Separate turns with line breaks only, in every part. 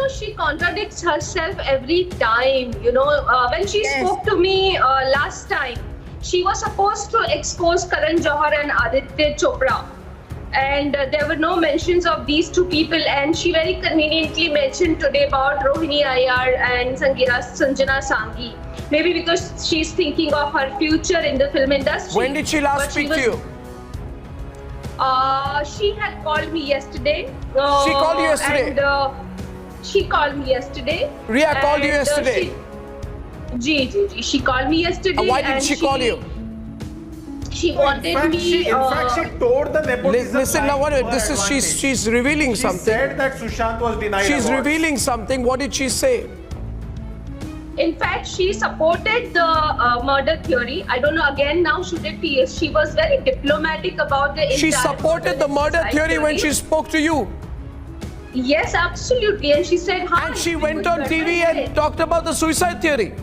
she contradicts herself every time. When she spoke to me last time, she was supposed to expose Karan Johar and Aditya Chopra. And there were no mentions of these two people, and she very conveniently mentioned today about Rohini Iyer and Sanjana Sanghi. Maybe because she's thinking of her future in the film industry.
When did she last speak to you?
She had called me yesterday.
She called you yesterday?
And, she called me yesterday.
Ria called you yesterday?
She called me yesterday.
Why did she call you?
She wanted me.
In fact, she told the nepotism.
Listen, now what? This is she's revealing something.
She said that Sushant was denied.
She's
awards.
revealing something. What did she say?
In fact, she supported the murder theory. I don't know. Again, now should it be? She was very diplomatic about the.
She supported the murder theory when she spoke to you.
Yes, absolutely. And she said,
and she went on TV and talked about the suicide theory.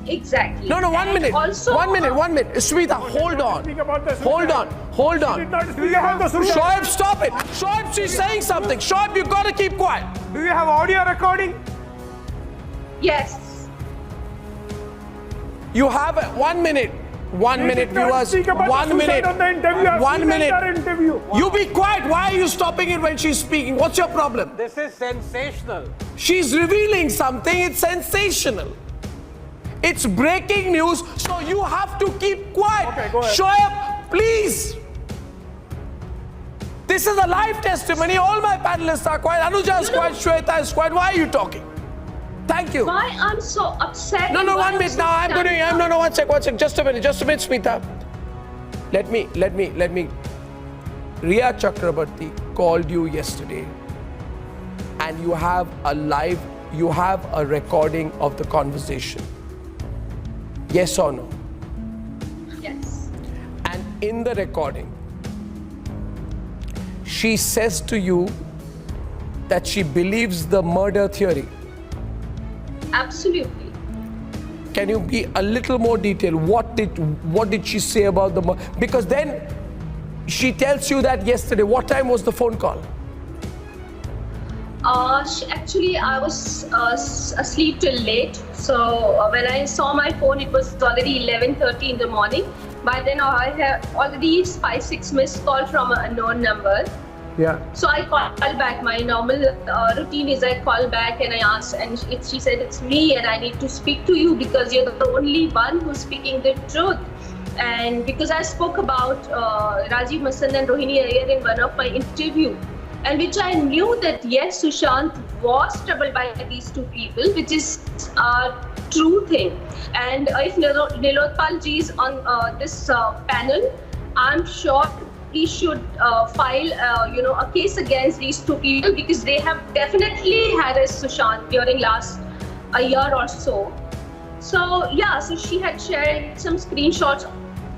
Exactly.
No, 1 minute.
Also,
1 minute. Smita, hold on. Hold on.
She did not speak about the suicide.
Shoaib, stop it. Shoaib, she's saying something. Shoaib, you've got to keep quiet.
Do you have audio recording?
Yes.
You have 1 minute. 1 minute, viewers. 1 minute. 1 minute. You be quiet. Why are you stopping it when she's speaking? What's your problem?
This is sensational.
She's revealing something. It's sensational. It's breaking news, so you have to keep quiet.
Okay, go ahead.
Shoaib, please. This is a live testimony. All my panelists are quiet. Anuja is quiet. Shweta is quiet. Why are you talking? Thank you.
Why I'm so upset?
No, 1 minute. Now I'm going to. No, 1 sec. Just a minute, Smita. Let me. Ria Chakrabarti called you yesterday, and you have a recording of the conversation. Yes or no?
Yes.
And in the recording, she says to you that she believes the murder theory.
Absolutely.
Can you be a little more detailed? What did she say about the murder? Because then she tells you that yesterday. What time was the phone call?
Actually, I was asleep till late. So when I saw my phone, it was already 11:30 in the morning. By then, I have already 5-6 missed call from an unknown number.
Yeah.
So I called back. My normal routine is I call back and I ask, and she said it's me and I need to speak to you because you're the only one who's speaking the truth. And because I spoke about Rajiv Masan and Rohini Iyer in one of my interview, and which I knew that yes, Sushant was troubled by these two people, which is a true thing. And if Nilotpal ji is on this panel, I'm sure he should file a case against these two people because they have definitely harassed Sushant during last a year or so. So yeah, so she had shared some screenshots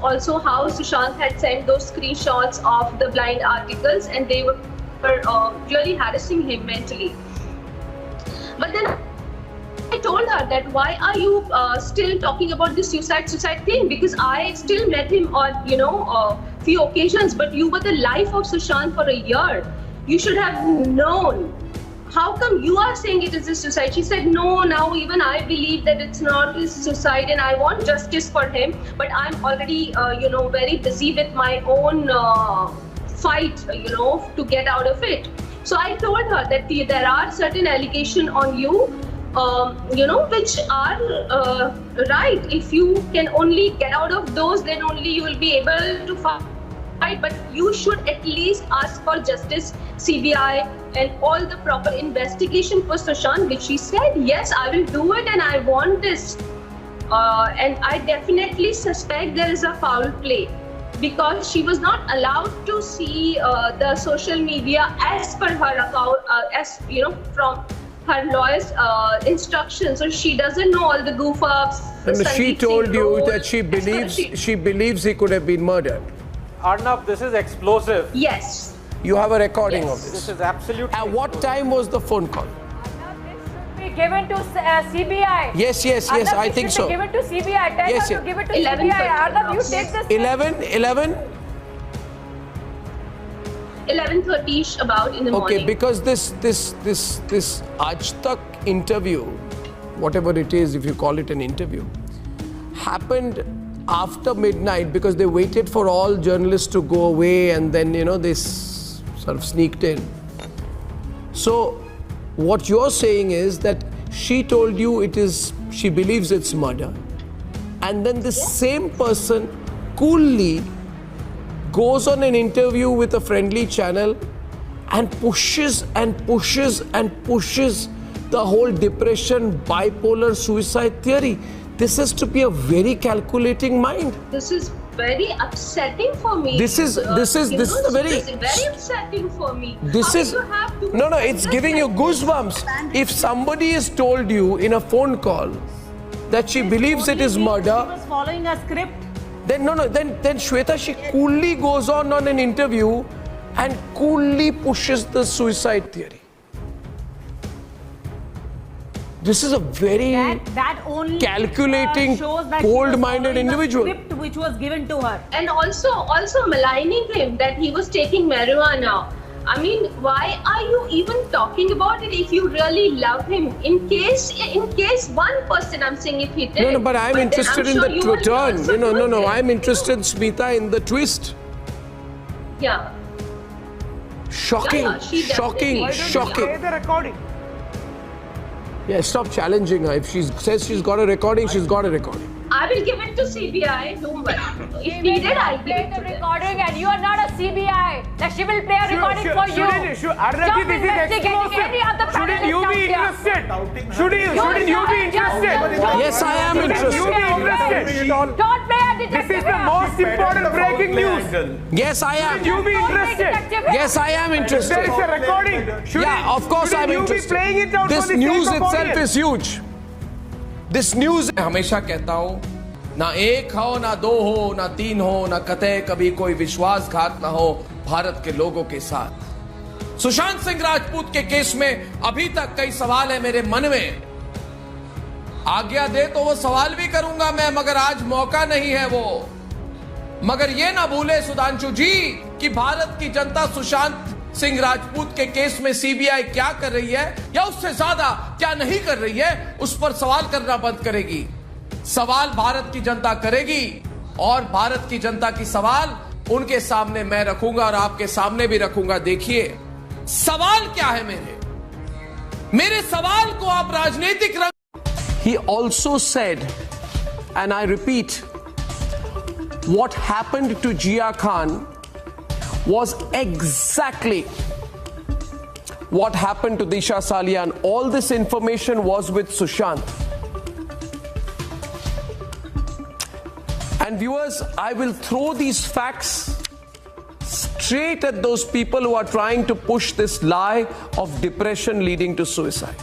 also how Sushant had sent those screenshots of the blind articles and they were really harassing him mentally. But then I told her that why are you still talking about this suicide thing, because I still met him on few occasions, but you were the life of Sushant for a year. You should have known. How come you are saying it is a suicide? She said, no, now even I believe that it's not his suicide and I want justice for him, but I'm already very busy with my own fight to get out of it. So I told her that there are certain allegations on you which are right. If you can only get out of those, then only you will be able to fight. But you should at least ask for justice, CBI, and all the proper investigation for Sushant, which she said, yes, I will do it and I want this. And I definitely suspect there is a foul play because she was not allowed to see the social media as per her account, from her lawyer's instructions. So she doesn't know all the goof-ups.
And she told you that she believes he could have been murdered.
Arnab, this is explosive.
Yes.
You have a recording of
This
this.
is absolutely
At what time was the phone call?
This should be given to CBI.
Yes, I think so.
Given to CBI. Tell
Yes,
her to give it to
11:30.
CBI. Arnab, you take this.
11?
11:30ish about in the
Okay,
morning.
because this Aaj Tak interview, whatever it is, if you call it an interview, happened after midnight because they waited for all journalists to go away and then, they sort of sneaked in. So what you're saying is that she told you she believes it's murder. And then this same person coolly goes on an interview with a friendly channel and pushes the whole depression, bipolar, suicide theory. This has to be a very calculating mind.
This is very upsetting for me.
This is very
upsetting for me.
This
How
is
you have to
no, it's giving you goosebumps. If somebody has told you in a phone call that she believes it is murder,
She was following a script.
then Shweta, she coolly goes on an interview and coolly pushes the suicide theory. This is a very
That only
calculating,
shows that
cold-minded
she was following
individual.
the script which was given to her.
And also maligning him that he was taking marijuana. I mean, why are you even talking about it if you really love him? In case one person, I'm saying if he did.
No, but I'm interested
then
in
I'm
the
sure you will
turn.
also do it.
I'm interested, Smita, in the twist.
Yeah.
Shocking,
Yeah, she
shocking,
definitely-
shocking.
Play the recording.
Yeah, stop challenging her. If she says she's got a recording, she's got a recording.
I will give it to CBI. Don't worry. If needed, I'll give
play
it
the
to them.
recording, and you are not a CBI. That she will play a recording for you.
Arnab,
Stop
this is
investigating
explosive.
any other
Shouldn't you be interested? Shouldn't you be interested?
Yes, I am interested.
You be interested.
Don't play a detective.
This is the most important breaking news.
Yes, I am.
You be interested.
Yes, I am interested.
There is a recording.
Yeah, of course I'm
you
interested.
Be playing it out
This
for the
news
sake of
itself
audience?
is huge. This news. मैं हमेशा कहता हूँ, ना एक हो, ना दो हो, ना तीन हो, ना कतई कभी कोई विश्वासघात ना हो भारत के लोगों के साथ। सुशांत सिंह राजपूत के केस में अभी तक कई सवाल है मेरे मन में। आज्ञा दे तो वो सवाल भी करूंगा मैं, मगर आज मौका नहीं है वो। मगर ये ना भूले सुधांशु जी कि भारत की जनता सुशांत सिंह राजपूत के केस में सीबीआई क्या कर रही है या उससे ज्यादा क्या नहीं कर रही है, उस पर सवाल करना बंद करेगी। सवाल भारत की जनता करेगी और भारत की जनता की सवाल उनके सामने मैं रखूंगा और आपके सामने भी रखूंगा। देखिए सवाल क्या है मेरे सवाल को आप राजनीतिक रंग। He also said, and I repeat, what happened to Jia Khan was exactly what happened to Disha Salia, and all this information was with Sushant. And viewers, I will throw these facts straight at those people who are trying to push this lie of depression leading to suicide.